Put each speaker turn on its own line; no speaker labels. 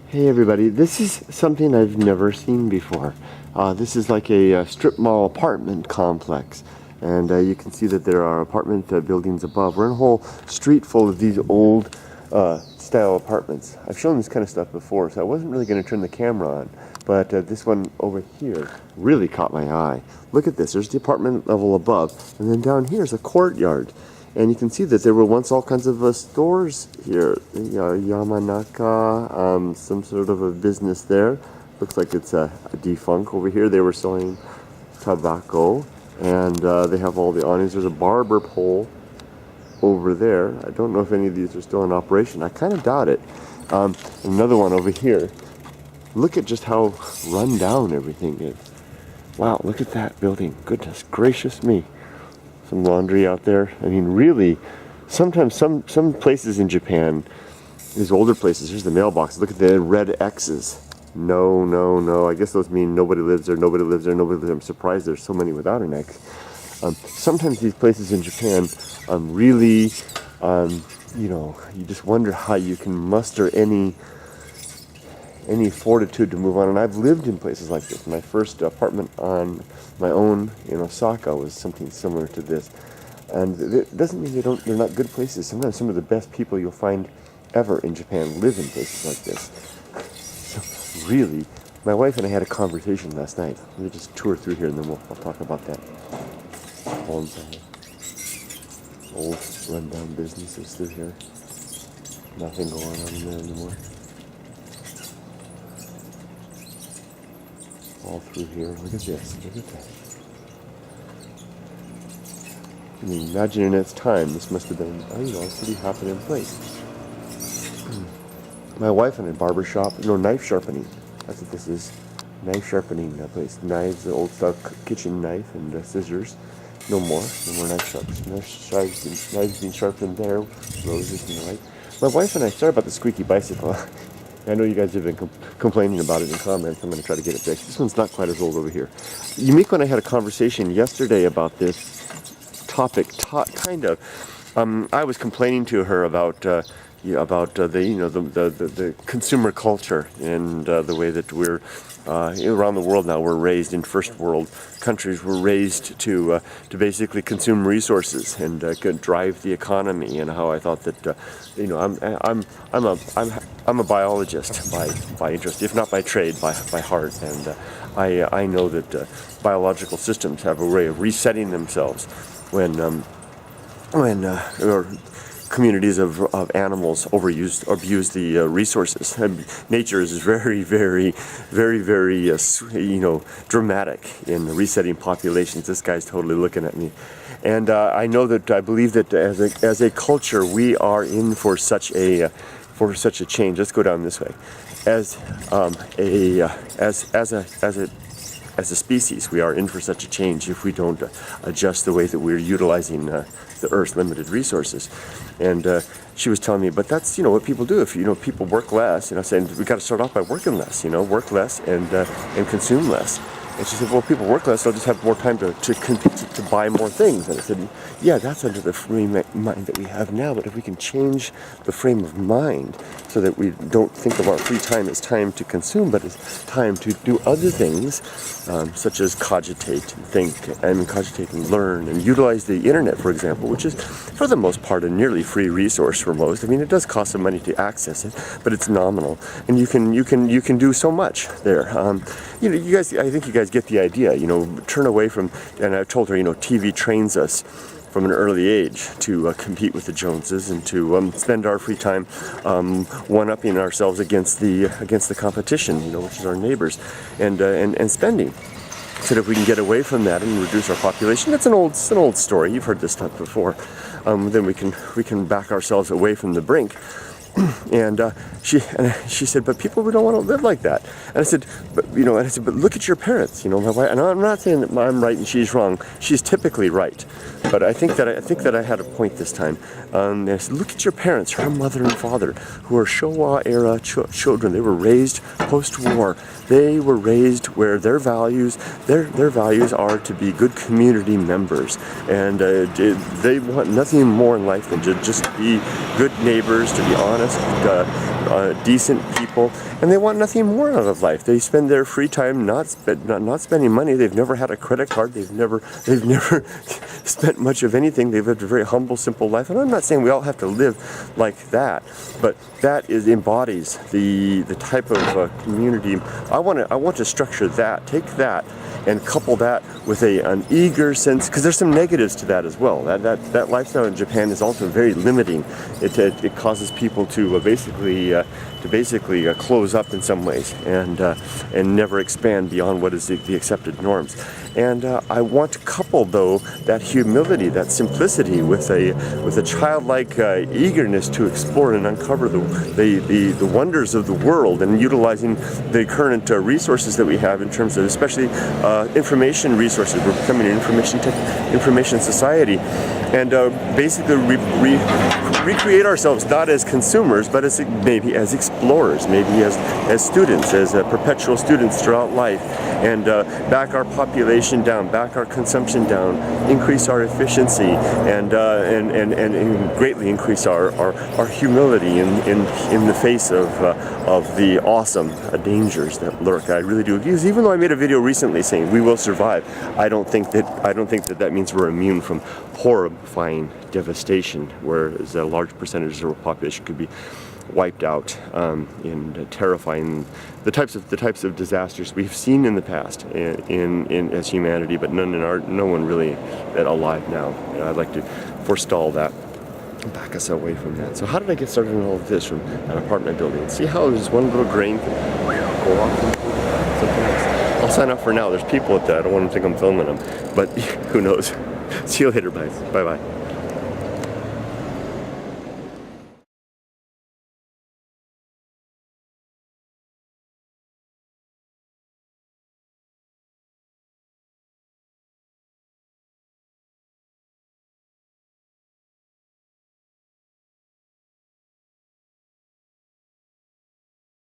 Hey everybody, this is something I've never seen before. This is like a strip mall apartment complex, and you can see that there are apartment buildings above. We're in a whole street full of these old style apartments. I've shown this kind of stuff before, so I wasn't really going to turn the camera on, but this one over here really caught my eye. Look at this, there's the apartment level above, and then down here is a courtyard. And you can see that there were once all kinds of stores here. Yamanaka, some sort of a business there. Looks like it's a defunct. Over here they were selling tobacco, and they have all the awnings. There's a barber pole over there. I don't know if any of these are still in operation. I kind of doubt it. Another one over here. Look at just how run down everything is. Wow, look at that building. Goodness gracious me. Some laundry out there. I mean, really, sometimes some places in Japan, these older places, here's the mailbox. Look at the red X's. No. I guess those mean nobody lives there, nobody lives there, nobody lives there. I'm surprised there's so many without an X. Sometimes these places in Japan, really, you just wonder how you can muster any fortitude to move on. And I've lived in places like this. My first apartment on my own in Osaka was something similar to this. And it doesn't mean they're not good places. Sometimes some of the best people you'll find ever in Japan live in places like this. So really, my wife and I had a conversation last night. We'll just tour through here and then I'll talk about that. Old rundown businesses through here. Nothing going on in there anymore. All through here. Look at this. Look at that. I mean, imagine in its time, this must have been, a pretty happening place. My wife and a barber shop, knife sharpening. That's what this is. Knife sharpening place. Knives, the old style kitchen knife and scissors. No more knife sharps. Knives being sharpened there. Roses and the like. My wife and I, sorry about the squeaky bicycle. I know you guys have been complaining about it in comments. I'm going to try to get it fixed. This one's not quite as old over here. Yumiko and I had a conversation yesterday about this topic, kind of. I was complaining to her about the consumer culture and the way that we're around the world now. We're raised in first world countries. We're raised to basically consume resources and drive the economy. And how I thought that I'm a biologist by interest, if not by trade, by heart. And I know that biological systems have a way of resetting themselves when communities of animals abuse the resources. Nature is very dramatic in resetting populations. This guy's totally looking at me, and I believe that as a culture we are in for such a change. Let's go down this way. As a species, we are in for such a change if we don't adjust the way that we're utilizing the Earth's limited resources. And she was telling me, but that's what people do. If people work less, saying we got to start off by working less. Work less and consume less. And she said, well, people work less, they'll just have more time to buy more things. And I said, yeah, that's under the frame of mind that we have now. But if we can change the frame of mind so that we don't think of our free time as time to consume, but as time to do other things, such as cogitate and learn, and utilize the internet, for example, which is, for the most part, a nearly free resource for most. I mean, it does cost some money to access it, but it's nominal. And you can do so much there. You guys, I think you guys get the idea. Turn away from, and I told her, TV trains us from an early age to compete with the Joneses and to spend our free time one-upping ourselves against the competition, which is our neighbors, and spending. So that if we can get away from that and reduce our population, it's an old story. You've heard this stuff before. Then we can back ourselves away from the brink. And she said, but people don't want to live like that. And I said, but look at your parents. My wife, and I'm not saying that I'm right and she's wrong. She's typically right, but I think that I had a point this time. I said, look at your parents, her mother and father, who are Showa era children. They were raised post-war. They were raised where their values are to be good community members, and they want nothing more in life than to just be good neighbors, to be honest, decent people, and they want nothing more out of life. They spend their free time not spending money. They've never had a credit card. They've never spent much of anything. They've lived a very humble, simple life. And I'm not saying we all have to live like that, but that embodies the type of community. I want to structure that. Take that and couple that with an eager sense, because there's some negatives to that as well. That lifestyle in Japan is also very limiting. It causes people to basically close up in some ways and never expand beyond what is the accepted norms. And I want to couple, though, that humility, that simplicity with a childlike eagerness to explore and uncover the wonders of the world, and utilizing the current resources that we have in terms of especially information resources. We're becoming an information society, and basically recreate ourselves not as consumers, but maybe as explorers, maybe as students, as perpetual students throughout life, and back our population down, back our consumption down, increase our efficiency, and greatly increase our humility in the face of the awesome dangers that lurk. I really do, because even though I made a video recently saying we will survive, I don't think that means we're immune from horrifying devastation, whereas a large percentage of our population could be wiped out in terrifying the types of disasters we've seen in the past in as humanity, but no one really alive now. And I'd like to forestall that, back us away from that. So how did I get started in all of this from an apartment building? See how just one little grain can go off into something else. I'll sign up for now. There's people at that. I don't want them to think I'm filming them, but who knows. See you later, guys. Bye bye.